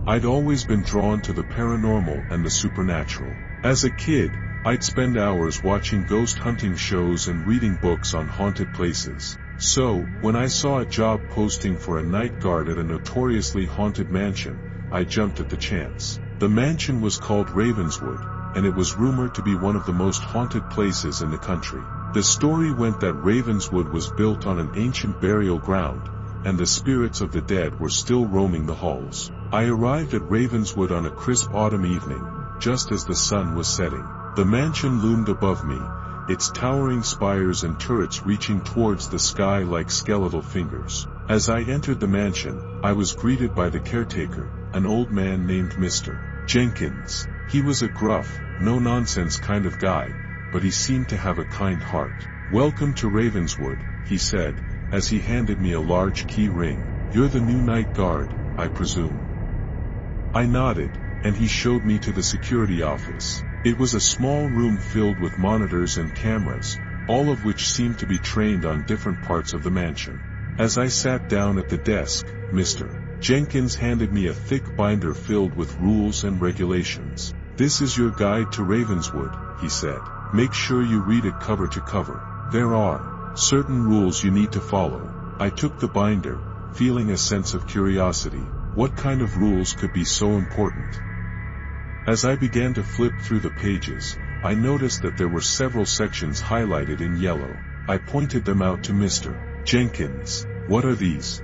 I'd always been drawn to the paranormal and the supernatural. As a kid, I'd spend hours watching ghost hunting shows and reading books on haunted places. So, when I saw a job posting for a night guard at a notoriously haunted mansion, I jumped at the chance. The mansion was called Ravenswood, and it was rumored to be one of the most haunted places in the country. The story went that Ravenswood was built on an ancient burial ground, and the spirits of the dead were still roaming the halls. I arrived at Ravenswood on a crisp autumn evening, just as the sun was setting. The mansion loomed above me, its towering spires and turrets reaching towards the sky like skeletal fingers. As I entered the mansion, I was greeted by the caretaker, an old man named Mr. Jenkins. He was a gruff, no-nonsense kind of guy, but he seemed to have a kind heart. "Welcome to Ravenswood," he said, as he handed me a large key ring. "You're the new night guard, I presume?" I nodded, and he showed me to the security office. It was a small room filled with monitors and cameras, all of which seemed to be trained on different parts of the mansion. As I sat down at the desk, Mr. Jenkins handed me a thick binder filled with rules and regulations. "This is your guide to Ravenswood," he said. "Make sure you read it cover to cover. There are certain rules you need to follow." I took the binder, feeling a sense of curiosity. What kind of rules could be so important? As I began to flip through the pages, I noticed that there were several sections highlighted in yellow. I pointed them out to Mr. Jenkins. "What are these?"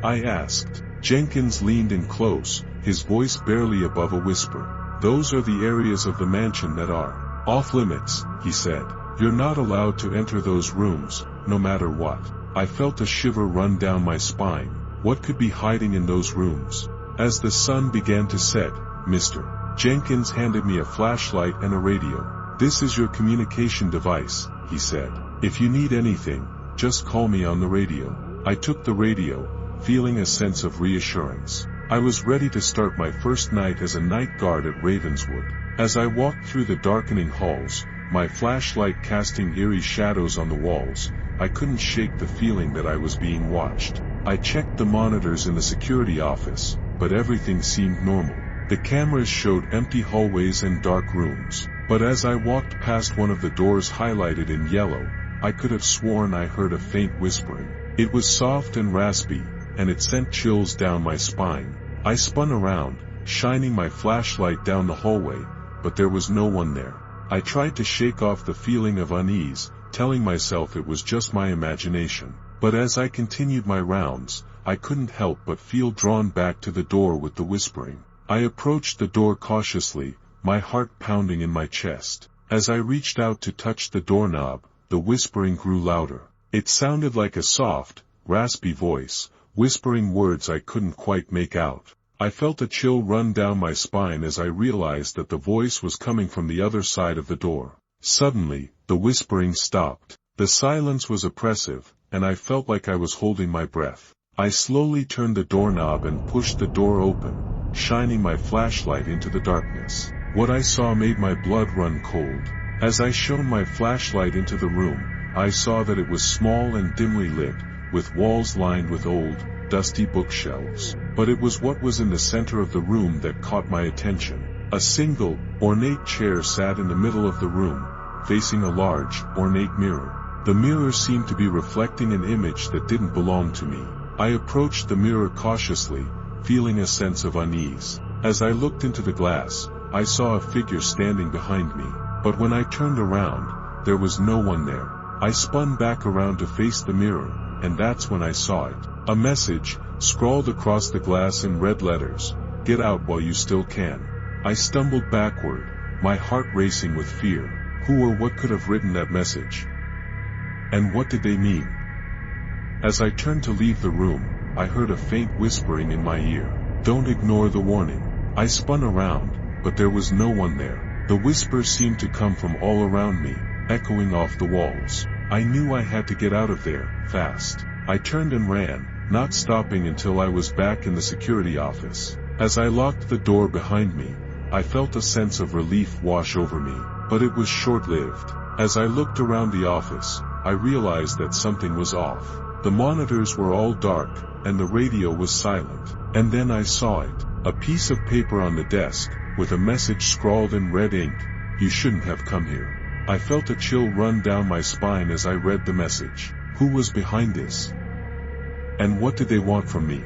I asked. Jenkins leaned in close, his voice barely above a whisper. "Those are the areas of the mansion that are off limits," he said. "You're not allowed to enter those rooms, no matter what." I felt a shiver run down my spine. What could be hiding in those rooms? As the sun began to set, Mr. Jenkins handed me a flashlight and a radio. "This is your communication device," he said. "If you need anything, just call me on the radio." I took the radio, feeling a sense of reassurance. I was ready to start my first night as a night guard at Ravenswood. As I walked through the darkening halls, my flashlight casting eerie shadows on the walls, I couldn't shake the feeling that I was being watched. I checked the monitors in the security office, but everything seemed normal. The cameras showed empty hallways and dark rooms, but as I walked past one of the doors highlighted in yellow, I could have sworn I heard a faint whispering. It was soft and raspy, and it sent chills down my spine. I spun around, shining my flashlight down the hallway, but there was no one there. I tried to shake off the feeling of unease, telling myself it was just my imagination. But as I continued my rounds, I couldn't help but feel drawn back to the door with the whispering. I approached the door cautiously, my heart pounding in my chest. As I reached out to touch the doorknob, the whispering grew louder. It sounded like a soft, raspy voice, whispering words I couldn't quite make out. I felt a chill run down my spine as I realized that the voice was coming from the other side of the door. Suddenly, the whispering stopped. The silence was oppressive, and I felt like I was holding my breath. I slowly turned the doorknob and pushed the door open, shining my flashlight into the darkness. What I saw made my blood run cold. As I shone my flashlight into the room, I saw that it was small and dimly lit, with walls lined with old, dusty bookshelves. But it was what was in the center of the room that caught my attention. A single, ornate chair sat in the middle of the room, facing a large, ornate mirror. The mirror seemed to be reflecting an image that didn't belong to me. I approached the mirror cautiously, feeling a sense of unease. As I looked into the glass, I saw a figure standing behind me, but when I turned around, there was no one there. I spun back around to face the mirror, and that's when I saw it. A message, scrawled across the glass in red letters: "Get out while you still can." I stumbled backward, my heart racing with fear. Who or what could have written that message? And what did they mean? As I turned to leave the room, I heard a faint whispering in my ear. "Don't ignore the warning." I spun around, but there was no one there. The whisper seemed to come from all around me, echoing off the walls. I knew I had to get out of there, fast. I turned and ran, not stopping until I was back in the security office. As I locked the door behind me, I felt a sense of relief wash over me, but it was short-lived. As I looked around the office, I realized that something was off. The monitors were all dark, and the radio was silent. And then I saw it. A piece of paper on the desk, with a message scrawled in red ink. You shouldn't have come here. I felt a chill run down my spine as I read the message. Who was behind this? And what did they want from me?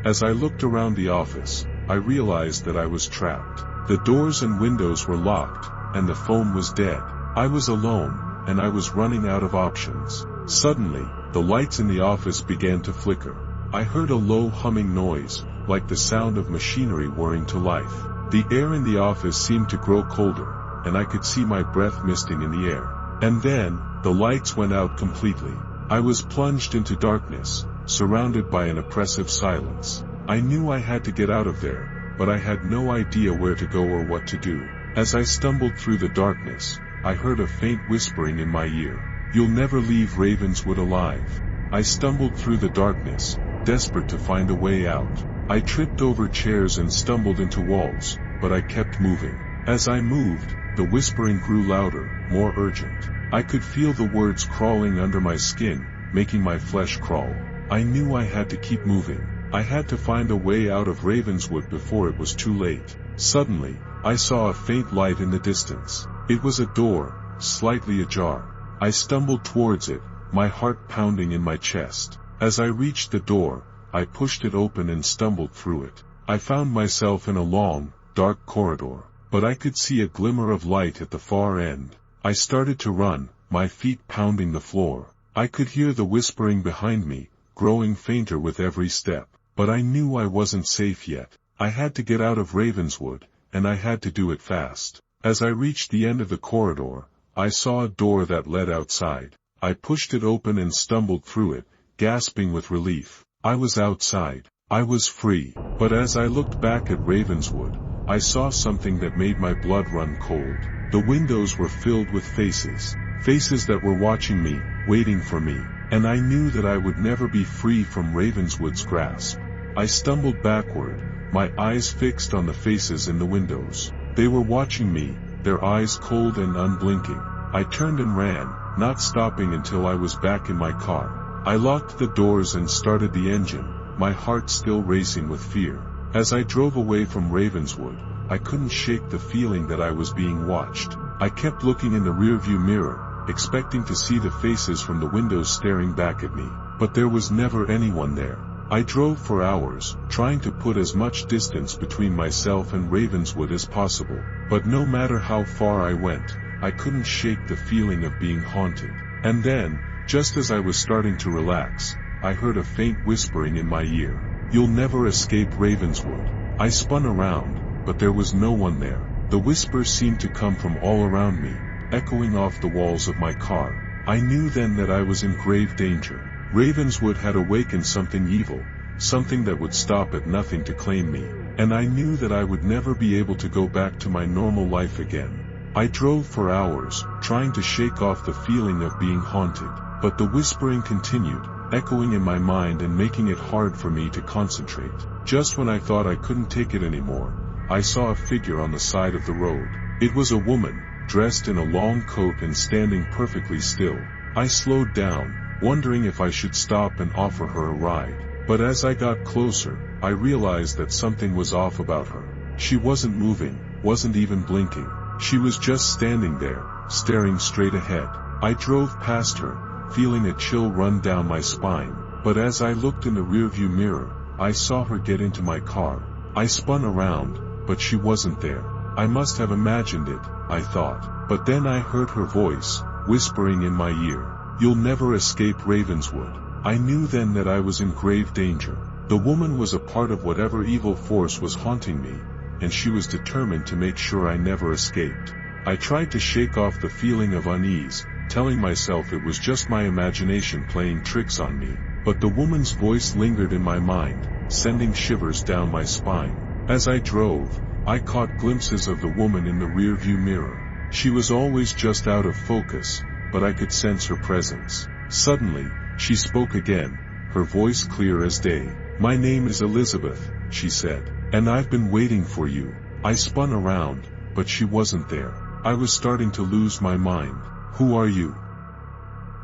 As I looked around the office, I realized that I was trapped. The doors and windows were locked, and the phone was dead. I was alone, and I was running out of options. Suddenly, the lights in the office began to flicker. I heard a low humming noise, like the sound of machinery whirring to life. The air in the office seemed to grow colder, and I could see my breath misting in the air. And then, the lights went out completely. I was plunged into darkness, surrounded by an oppressive silence. I knew I had to get out of there, but I had no idea where to go or what to do. As I stumbled through the darkness, I heard a faint whispering in my ear. You'll never leave Ravenswood alive. I stumbled through the darkness, desperate to find a way out. I tripped over chairs and stumbled into walls, but I kept moving. As I moved, the whispering grew louder, more urgent. I could feel the words crawling under my skin, making my flesh crawl. I knew I had to keep moving. I had to find a way out of Ravenswood before it was too late. Suddenly, I saw a faint light in the distance. It was a door, slightly ajar. I stumbled towards it, my heart pounding in my chest. As I reached the door, I pushed it open and stumbled through it. I found myself in a long, dark corridor, but I could see a glimmer of light at the far end. I started to run, my feet pounding the floor. I could hear the whispering behind me, growing fainter with every step. But I knew I wasn't safe yet. I had to get out of Ravenswood, and I had to do it fast. As I reached the end of the corridor, I saw a door that led outside. I pushed it open and stumbled through it, gasping with relief. I was outside. I was free. But as I looked back at Ravenswood, I saw something that made my blood run cold. The windows were filled with faces. Faces that were watching me, waiting for me. And I knew that I would never be free from Ravenswood's grasp. I stumbled backward, my eyes fixed on the faces in the windows. They were watching me, their eyes cold and unblinking. I turned and ran, not stopping until I was back in my car. I locked the doors and started the engine, my heart still racing with fear. As I drove away from Ravenswood, I couldn't shake the feeling that I was being watched. I kept looking in the rearview mirror, expecting to see the faces from the windows staring back at me, but there was never anyone there. I drove for hours, trying to put as much distance between myself and Ravenswood as possible, but no matter how far I went, I couldn't shake the feeling of being haunted. And then, just as I was starting to relax, I heard a faint whispering in my ear. You'll never escape Ravenswood. I spun around, but there was no one there. The whisper seemed to come from all around me, echoing off the walls of my car. I knew then that I was in grave danger. Ravenswood had awakened something evil, something that would stop at nothing to claim me, and I knew that I would never be able to go back to my normal life again. I drove for hours, trying to shake off the feeling of being haunted, but the whispering continued, echoing in my mind and making it hard for me to concentrate. Just when I thought I couldn't take it anymore, I saw a figure on the side of the road. It was a woman, dressed in a long coat and standing perfectly still. I slowed down, wondering if I should stop and offer her a ride. But as I got closer, I realized that something was off about her. She wasn't moving, wasn't even blinking. She was just standing there, staring straight ahead. I drove past her, feeling a chill run down my spine, but as I looked in the rearview mirror, I saw her get into my car. I spun around, but she wasn't there. I must have imagined it, I thought. But then I heard her voice, whispering in my ear. You'll never escape Ravenswood. I knew then that I was in grave danger. The woman was a part of whatever evil force was haunting me, and she was determined to make sure I never escaped. I tried to shake off the feeling of unease, telling myself it was just my imagination playing tricks on me, but the woman's voice lingered in my mind, sending shivers down my spine. As I drove, I caught glimpses of the woman in the rearview mirror. She was always just out of focus, but I could sense her presence. Suddenly, she spoke again, her voice clear as day. My name is Elizabeth, she said, and I've been waiting for you. I spun around, but she wasn't there. I was starting to lose my mind. Who are you?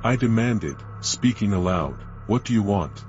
I demanded, speaking aloud. What do you want?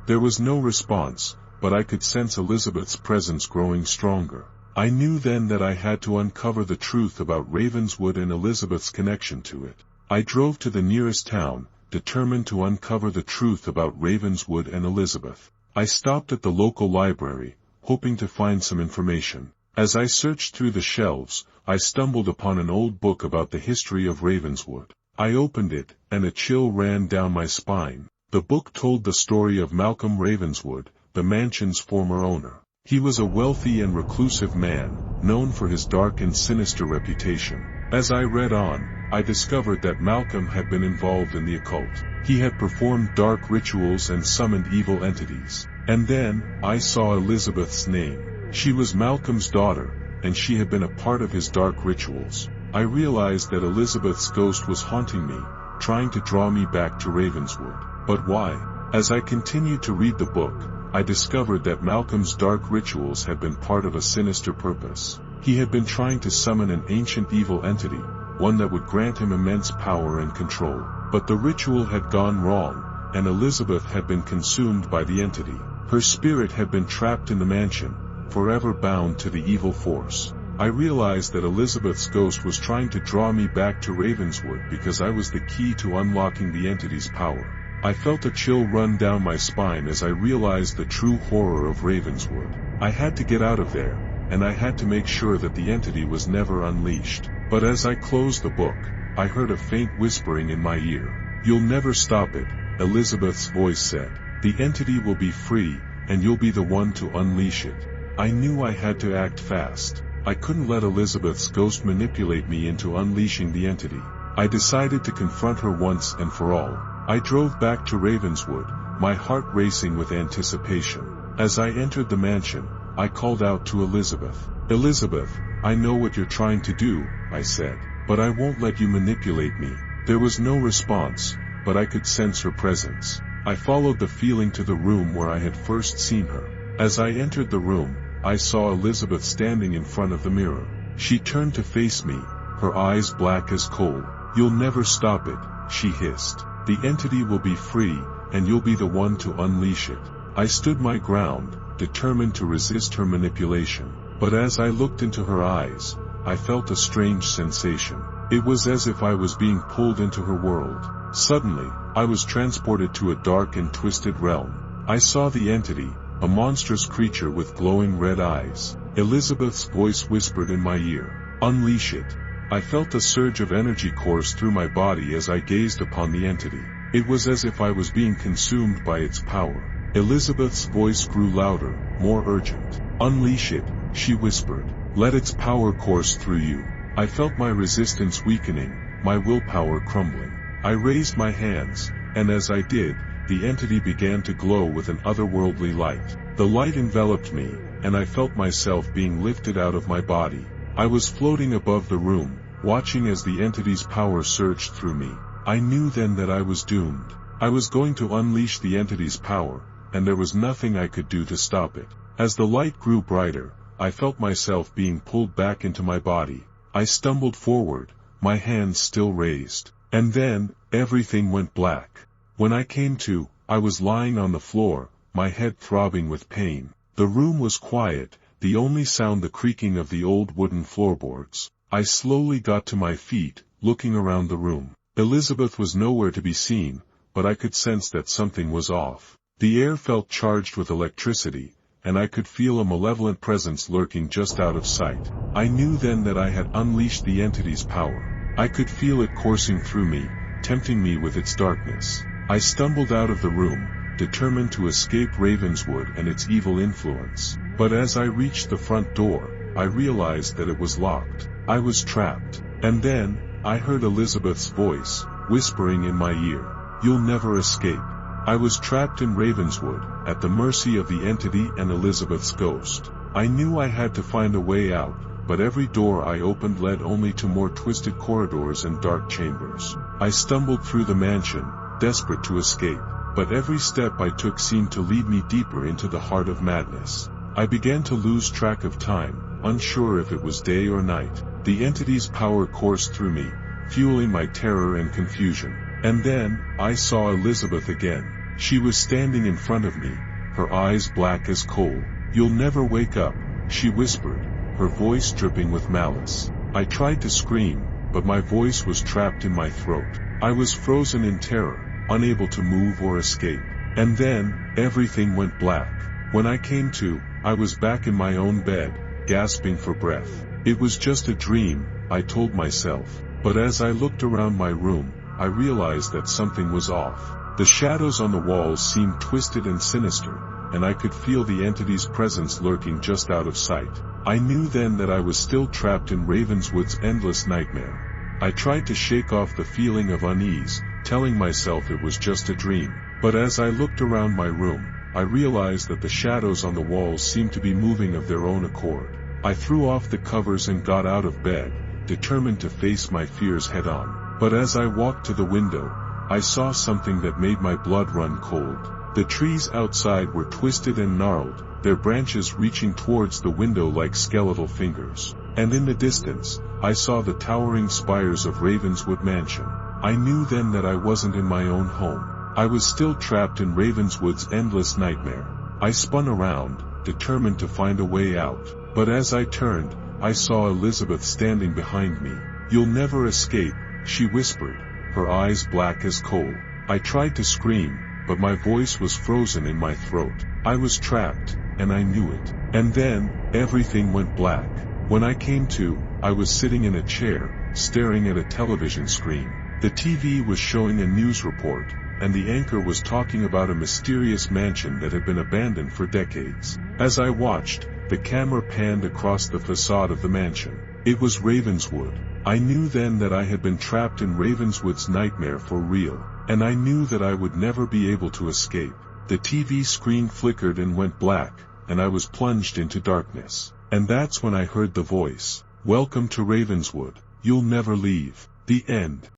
There was no response, but I could sense Elizabeth's presence growing stronger. I knew then that I had to uncover the truth about Ravenswood and Elizabeth's connection to it. I drove to the nearest town, determined to uncover the truth about Ravenswood and Elizabeth. I stopped at the local library, hoping to find some information. As I searched through the shelves, I stumbled upon an old book about the history of Ravenswood. I opened it, and a chill ran down my spine. The book told the story of Malcolm Ravenswood, the mansion's former owner. He was a wealthy and reclusive man, known for his dark and sinister reputation. As I read on, I discovered that Malcolm had been involved in the occult. He had performed dark rituals and summoned evil entities. And then, I saw Elizabeth's name. She was Malcolm's daughter, and she had been a part of his dark rituals. I realized that Elizabeth's ghost was haunting me, trying to draw me back to Ravenswood. But why? As I continued to read the book, I discovered that Malcolm's dark rituals had been part of a sinister purpose. He had been trying to summon an ancient evil entity, one that would grant him immense power and control. But the ritual had gone wrong, and Elizabeth had been consumed by the entity. Her spirit had been trapped in the mansion, forever bound to the evil force. I realized that Elizabeth's ghost was trying to draw me back to Ravenswood because I was the key to unlocking the entity's power. I felt a chill run down my spine as I realized the true horror of Ravenswood. I had to get out of there, and I had to make sure that the entity was never unleashed. But as I closed the book, I heard a faint whispering in my ear. "You'll never stop it," Elizabeth's voice said. "The entity will be free, and you'll be the one to unleash it." I knew I had to act fast. I couldn't let Elizabeth's ghost manipulate me into unleashing the entity. I decided to confront her once and for all. I drove back to Ravenswood, my heart racing with anticipation. As I entered the mansion, I called out to Elizabeth. "Elizabeth, I know what you're trying to do," I said, "but I won't let you manipulate me." There was no response, but I could sense her presence. I followed the feeling to the room where I had first seen her. As I entered the room, I saw Elizabeth standing in front of the mirror. She turned to face me, her eyes black as coal. "You'll never stop it," she hissed. "The entity will be free, and you'll be the one to unleash it." I stood my ground, determined to resist her manipulation. But as I looked into her eyes, I felt a strange sensation. It was as if I was being pulled into her world. Suddenly, I was transported to a dark and twisted realm. I saw the entity, a monstrous creature with glowing red eyes. Elizabeth's voice whispered in my ear, "Unleash it." I felt a surge of energy course through my body as I gazed upon the entity. It was as if I was being consumed by its power. Elizabeth's voice grew louder, more urgent. "Unleash it," she whispered. "Let its power course through you." I felt my resistance weakening, my willpower crumbling. I raised my hands, and as I did, the entity began to glow with an otherworldly light. The light enveloped me, and I felt myself being lifted out of my body. I was floating above the room, watching as the entity's power surged through me. I knew then that I was doomed. I was going to unleash the entity's power, and there was nothing I could do to stop it. As the light grew brighter, I felt myself being pulled back into my body. I stumbled forward, my hands still raised. And then, everything went black. When I came to, I was lying on the floor, my head throbbing with pain. The room was quiet, the only sound the creaking of the old wooden floorboards. I slowly got to my feet, looking around the room. Elizabeth was nowhere to be seen, but I could sense that something was off. The air felt charged with electricity, and I could feel a malevolent presence lurking just out of sight. I knew then that I had unleashed the entity's power. I could feel it coursing through me, tempting me with its darkness. I stumbled out of the room, determined to escape Ravenswood and its evil influence. But as I reached the front door, I realized that it was locked. I was trapped. And then, I heard Elizabeth's voice, whispering in my ear, "You'll never escape." I was trapped in Ravenswood, at the mercy of the entity and Elizabeth's ghost. I knew I had to find a way out, but every door I opened led only to more twisted corridors and dark chambers. I stumbled through the mansion, desperate to escape, but every step I took seemed to lead me deeper into the heart of madness. I began to lose track of time, unsure if it was day or night. The entity's power coursed through me, fueling my terror and confusion. And then, I saw Elizabeth again. She was standing in front of me, her eyes black as coal. "You'll never wake up," she whispered, her voice dripping with malice. I tried to scream, but my voice was trapped in my throat. I was frozen in terror, unable to move or escape. And then, everything went black. When I came to, I was back in my own bed, gasping for breath. It was just a dream, I told myself. But as I looked around my room, I realized that something was off. The shadows on the walls seemed twisted and sinister, and I could feel the entity's presence lurking just out of sight. I knew then that I was still trapped in Ravenswood's endless nightmare. I tried to shake off the feeling of unease, telling myself it was just a dream. But as I looked around my room, I realized that the shadows on the walls seemed to be moving of their own accord. I threw off the covers and got out of bed, determined to face my fears head-on. But as I walked to the window, I saw something that made my blood run cold. The trees outside were twisted and gnarled, their branches reaching towards the window like skeletal fingers. And in the distance, I saw the towering spires of Ravenswood Mansion. I knew then that I wasn't in my own home. I was still trapped in Ravenswood's endless nightmare. I spun around, determined to find a way out. But as I turned, I saw Elizabeth standing behind me. "You'll never escape," she whispered, her eyes black as coal. I tried to scream, but my voice was frozen in my throat. I was trapped, and I knew it. And then, everything went black. When I came to, I was sitting in a chair, staring at a television screen. The TV was showing a news report, and the anchor was talking about a mysterious mansion that had been abandoned for decades. As I watched, the camera panned across the facade of the mansion. It was Ravenswood. I knew then that I had been trapped in Ravenswood's nightmare for real, and I knew that I would never be able to escape. The TV screen flickered and went black, and I was plunged into darkness. And that's when I heard the voice. "Welcome to Ravenswood. You'll never leave." The end.